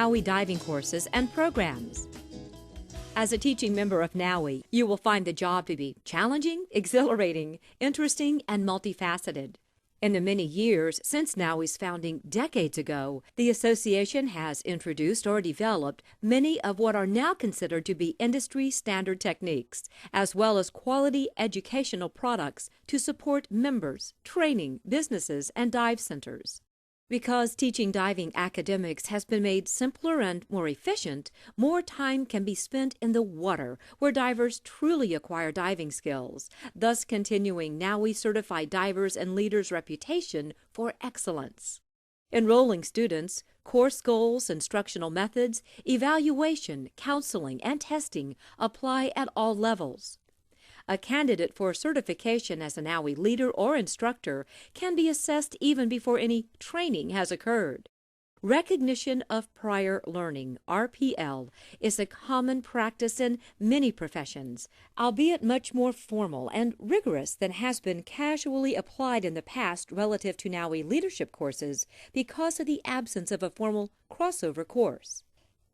NAUI diving courses and programs. As a teaching member of NAUI, you will find the job to be challenging, exhilarating, interesting, and multifaceted. In the many years since NAUI's founding decades ago, the association has introduced or developed many of what are now considered to be industry standard techniques, as well as quality educational products to support members, training, businesses, and dive centers. Because teaching diving academics has been made simpler and more efficient, more time can be spent in the water, where divers truly acquire diving skills, thus continuing NAUI certified divers and leaders' reputation for excellence. Enrolling students, course goals, instructional methods, evaluation, counseling, and testing apply at all levels. A candidate for certification as a NAUI leader or instructor can be assessed even before any training has occurred. Recognition of prior learning, RPL, is a common practice in many professions, albeit much more formal and rigorous than has been casually applied in the past relative to NAUI leadership courses because of the absence of a formal crossover course.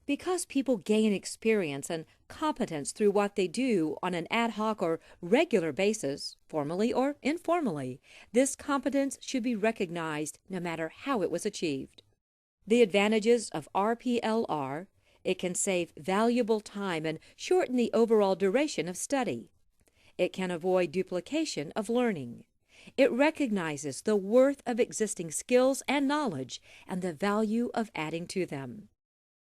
Because people gain experience and competence through what they do on an ad hoc or regular basis, formally or informally, this competence should be recognized no matter how it was achieved. The advantages of RPL are: it can save valuable time and shorten the overall duration of study. It can avoid duplication of learning. It recognizes the worth of existing skills and knowledge and the value of adding to them.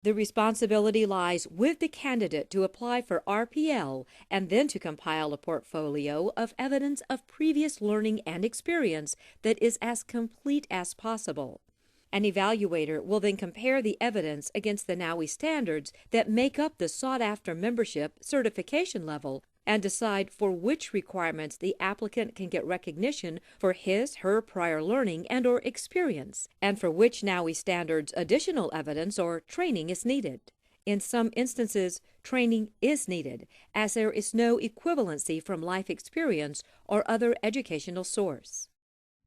The responsibility lies with the candidate to apply for RPL and then to compile a portfolio of evidence of previous learning and experience that is as complete as possible. An evaluator will then compare the evidence against the NAUI standards that make up the sought-after membership certification level and decide for which requirements the applicant can get recognition for his/her prior learning and/or experience, and for which NAUI standards additional evidence or training is needed. In some instances, training is needed, as there is no equivalency from life experience or other educational source.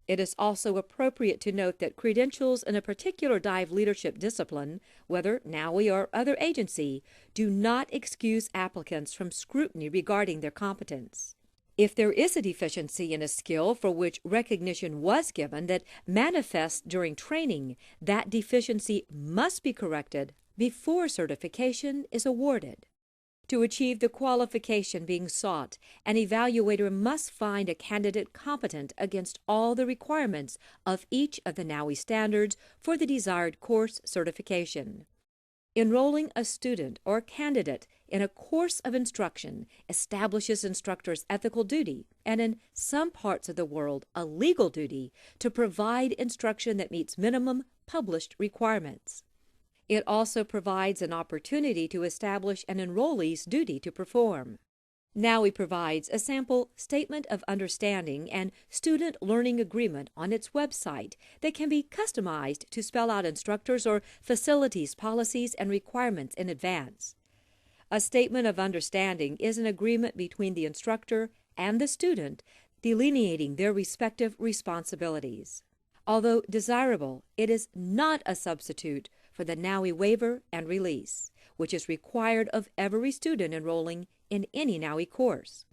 It is also appropriate to note that credentials in a particular dive leadership discipline, whether NAUI or other agency, do not excuse applicants from scrutiny regarding their competence. If there is a deficiency in a skill for which recognition was given that manifests during training, that deficiency must be corrected before certification is awarded. To achieve the qualification being sought, an evaluator must find a candidate competent against all the requirements of each of the NAUI standards for the desired course certification. Enrolling a student or candidate in a course of instruction establishes instructors' ethical duty, and in some parts of the world, a legal duty, to provide instruction that meets minimum published requirements. It also provides an opportunity to establish an enrollee's duty to perform. NAUI provides a sample Statement of Understanding and Student Learning Agreement on its website that can be customized to spell out instructors' or facilities' policies and requirements in advance. A Statement of Understanding is an agreement between the instructor and the student delineating their respective responsibilities. Although desirable, it is not a substitute for the NAUI waiver and release, which is required of every student enrolling in any NAUI course.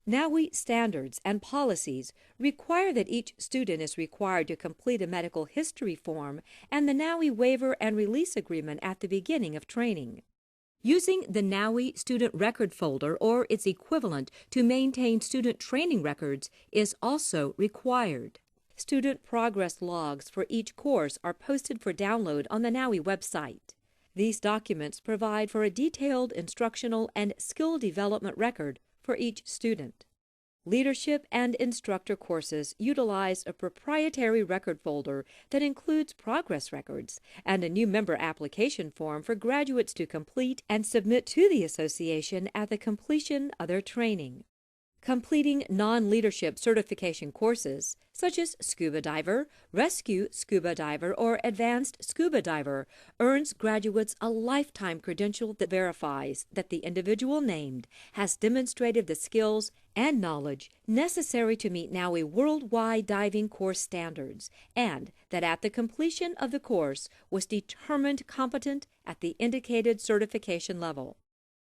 NAUI standards and policies require that each student is required to complete a medical history form and the NAUI waiver and release agreement at the beginning of training. Using the NAUI Student Record Folder or its equivalent to maintain student training records is also required. Student progress logs for each course are posted for download on the NAUI website. These documents provide for a detailed instructional and skill development record for each student. Leadership and instructor courses utilize a proprietary record folder that includes progress records and a new member application form for graduates to complete and submit to the association at the completion of their training. Completing non-leadership certification courses, such as scuba diver, rescue scuba diver, or advanced scuba diver, earns graduates a lifetime credential that verifies that the individual named has demonstrated the skills and knowledge necessary to meet NAUI worldwide diving course standards, and that at the completion of the course was determined competent at the indicated certification level.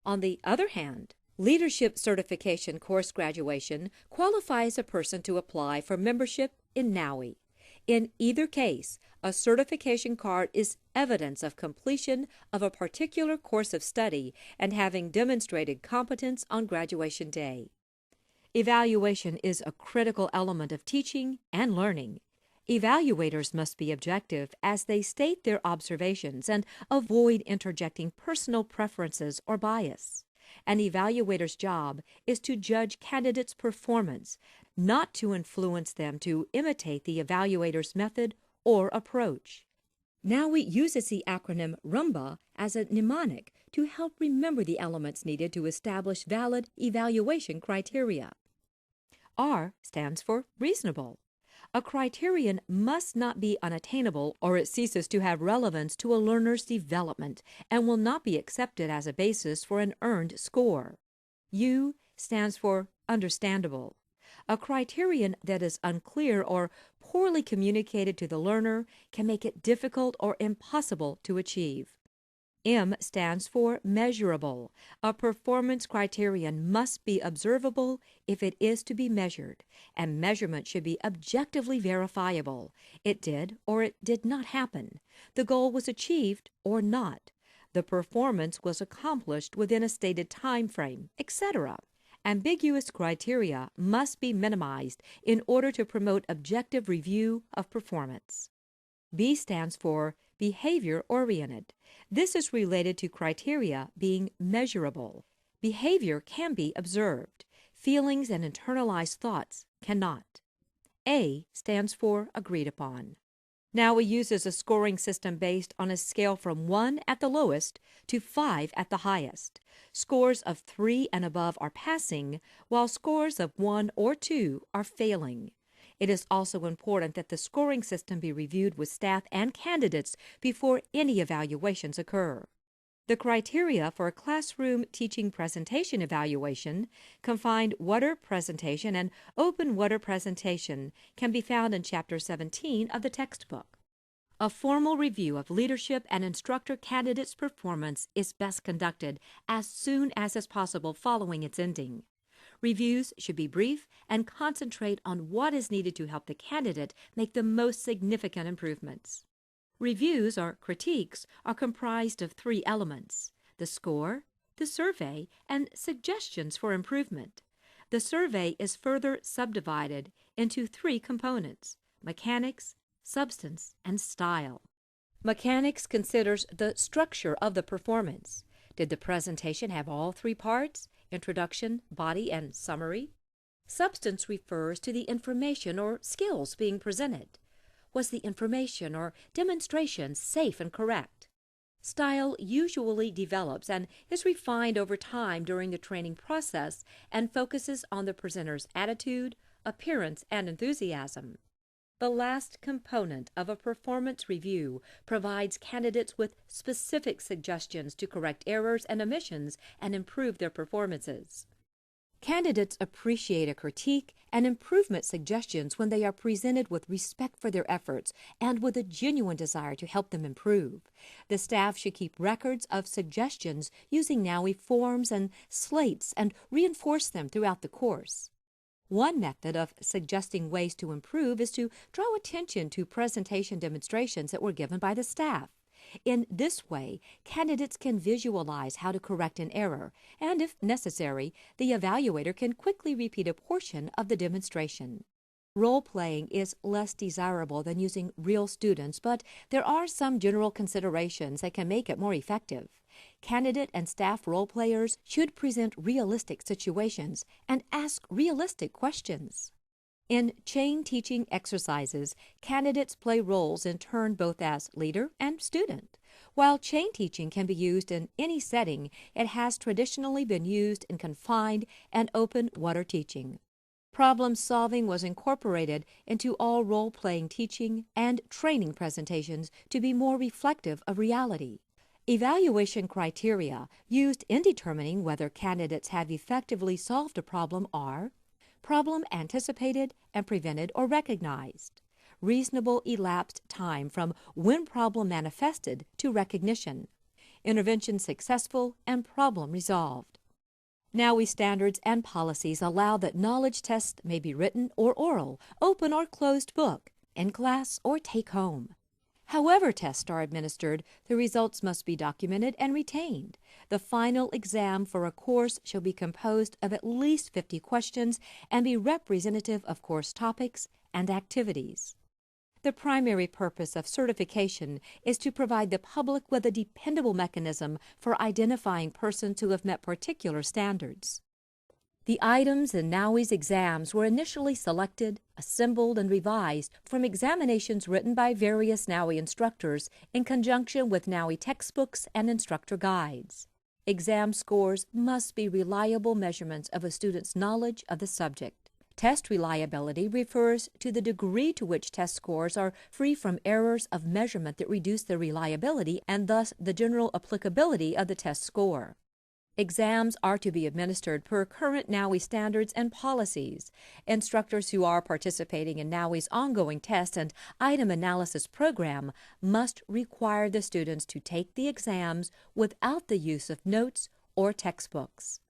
On the other hand, leadership certification course graduation qualifies a person to apply for membership in NAUI. In either case, a certification card is evidence of completion of a particular course of study and having demonstrated competence on graduation day. Evaluation is a critical element of teaching and learning. Evaluators must be objective as they state their observations and avoid interjecting personal preferences or bias. An evaluator's job is to judge candidates' performance, not to influence them to imitate the evaluator's method or approach. NAUI uses the acronym RUMBA as a mnemonic to help remember the elements needed to establish valid evaluation criteria. R stands for reasonable. A criterion must not be unattainable or it ceases to have relevance to a learner's development and will not be accepted as a basis for an earned score. U stands for understandable. A criterion that is unclear or poorly communicated to the learner can make it difficult or impossible to achieve. M stands for measurable. A performance criterion must be observable if it is to be measured, and measurement should be objectively verifiable. It did or it did not happen. The goal was achieved or not. The performance was accomplished within a stated time frame, etc. Ambiguous criteria must be minimized in order to promote objective review of performance. B stands for behavior-oriented. This is related to criteria being measurable. Behavior can be observed. Feelings and internalized thoughts cannot. A stands for agreed upon. NAUI uses a scoring system based on a scale from 1 at the lowest to 5 at the highest. Scores of 3 and above are passing, while scores of 1 or 2 are failing. It is also important that the scoring system be reviewed with staff and candidates before any evaluations occur. The criteria for a classroom teaching presentation evaluation, confined water presentation, and open water presentation can be found in Chapter 17 of the textbook. A formal review of leadership and instructor candidates' performance is best conducted as soon as is possible following its ending. Reviews should be brief and concentrate on what is needed to help the candidate make the most significant improvements. Reviews, or critiques, are comprised of 3 elements: the score, the survey, and suggestions for improvement. The survey is further subdivided into 3 components: mechanics, substance, and style. Mechanics considers the structure of the performance. Did the presentation have all 3 parts? Introduction, body, and summary. Substance refers to the information or skills being presented. Was the information or demonstration safe and correct? Style usually develops and is refined over time during the training process and focuses on the presenter's attitude, appearance, and enthusiasm. The last component of a performance review provides candidates with specific suggestions to correct errors and omissions and improve their performances. Candidates appreciate a critique and improvement suggestions when they are presented with respect for their efforts and with a genuine desire to help them improve. The staff should keep records of suggestions using NAUI forms and slates and reinforce them throughout the course. One method of suggesting ways to improve is to draw attention to presentation demonstrations that were given by the staff. In this way, candidates can visualize how to correct an error, and if necessary, the evaluator can quickly repeat a portion of the demonstration. Role-playing is less desirable than using real students, but there are some general considerations that can make it more effective. Candidate and staff role-players should present realistic situations and ask realistic questions. In chain teaching exercises, candidates play roles in turn both as leader and student. While chain teaching can be used in any setting, it has traditionally been used in confined and open water teaching. Problem solving was incorporated into all role-playing teaching and training presentations to be more reflective of reality. Evaluation criteria used in determining whether candidates have effectively solved a problem are: problem anticipated and prevented or recognized, reasonable elapsed time from when problem manifested to recognition, intervention successful and problem resolved. NAUI standards and policies allow that knowledge tests may be written or oral, open or closed book, in class or take home. However tests are administered, the results must be documented and retained. The final exam for a course shall be composed of at least 50 questions and be representative of course topics and activities. The primary purpose of certification is to provide the public with a dependable mechanism for identifying persons who have met particular standards. The items in NAUI's exams were initially selected, assembled, and revised from examinations written by various NAUI instructors in conjunction with NAUI textbooks and instructor guides. Exam scores must be reliable measurements of a student's knowledge of the subject. Test reliability refers to the degree to which test scores are free from errors of measurement that reduce their reliability and thus the general applicability of the test score. Exams are to be administered per current NAUI standards and policies. Instructors who are participating in NAUI's ongoing test and item analysis program must require the students to take the exams without the use of notes or textbooks.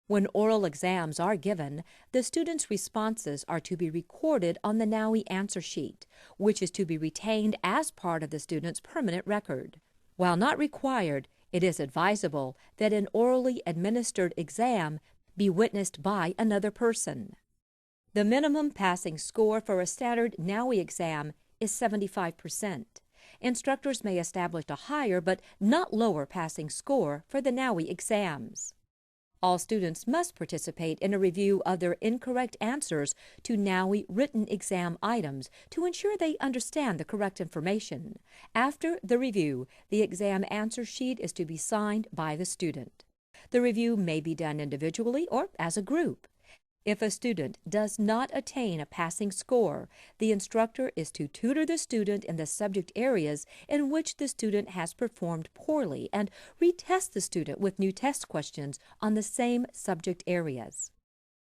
When oral exams are given, the students' responses are to be recorded on the NAUI answer sheet, which is to be retained as part of the student's permanent record. While not required, it is advisable that an orally administered exam be witnessed by another person. The minimum passing score for a standard NAUI exam is 75%. Instructors may establish a higher but not lower passing score for the NAUI exams. All students must participate in a review of their incorrect answers to NAUI written exam items to ensure they understand the correct information. After the review, the exam answer sheet is to be signed by the student. The review may be done individually or as a group. If a student does not attain a passing score, the instructor is to tutor the student in the subject areas in which the student has performed poorly and retest the student with new test questions on the same subject areas.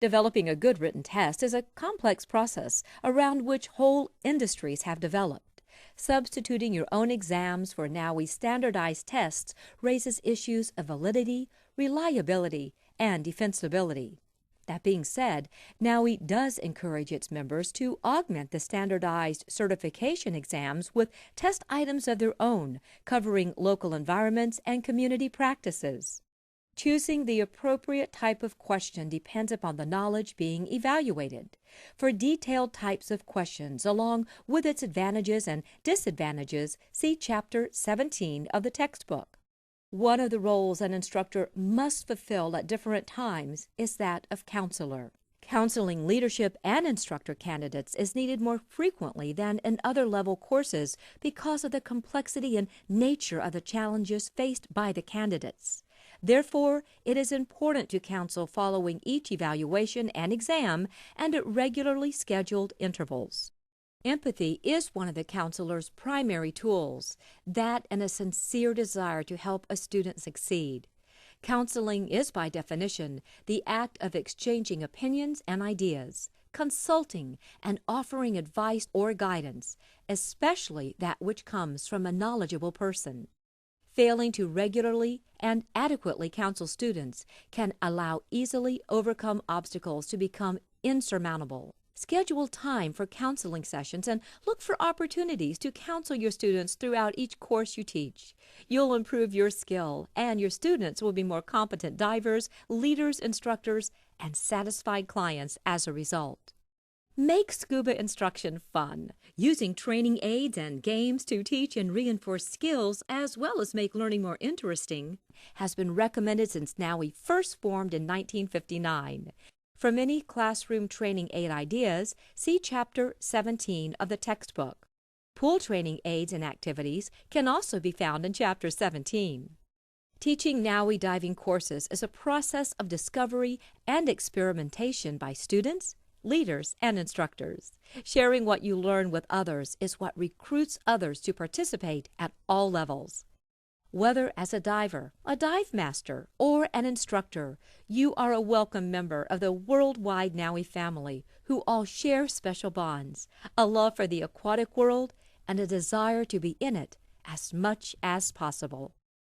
Developing a good written test is a complex process around which whole industries have developed. Substituting your own exams for NAUI standardized tests raises issues of validity, reliability, and defensibility. That being said, NAUI does encourage its members to augment the standardized certification exams with test items of their own, covering local environments and community practices. Choosing the appropriate type of question depends upon the knowledge being evaluated. For detailed types of questions, along with its advantages and disadvantages, see Chapter 17 of the textbook. One of the roles an instructor must fulfill at different times is that of counselor. Counseling leadership and instructor candidates is needed more frequently than in other level courses because of the complexity and nature of the challenges faced by the candidates. Therefore, it is important to counsel following each evaluation and exam and at regularly scheduled intervals. Empathy is one of the counselor's primary tools, that and a sincere desire to help a student succeed. Counseling is, by definition, the act of exchanging opinions and ideas, consulting and offering advice or guidance, especially that which comes from a knowledgeable person. Failing to regularly and adequately counsel students can allow easily overcome obstacles to become insurmountable. Schedule time for counseling sessions and look for opportunities to counsel your students throughout each course you teach. You'll improve your skill, and your students will be more competent divers, leaders, instructors, and satisfied clients as a result. Make scuba instruction fun, using training aids and games to teach and reinforce skills as well as make learning more interesting has been recommended since NAUI first formed in 1959. For many classroom training aid ideas, see Chapter 17 of the textbook. Pool training aids and activities can also be found in Chapter 17. Teaching NAUI diving courses is a process of discovery and experimentation by students, leaders, and instructors. Sharing what you learn with others is what recruits others to participate at all levels. Whether as a diver, a dive master, or an instructor, you are a welcome member of the worldwide NAUI family who all share special bonds, a love for the aquatic world, and a desire to be in it as much as possible.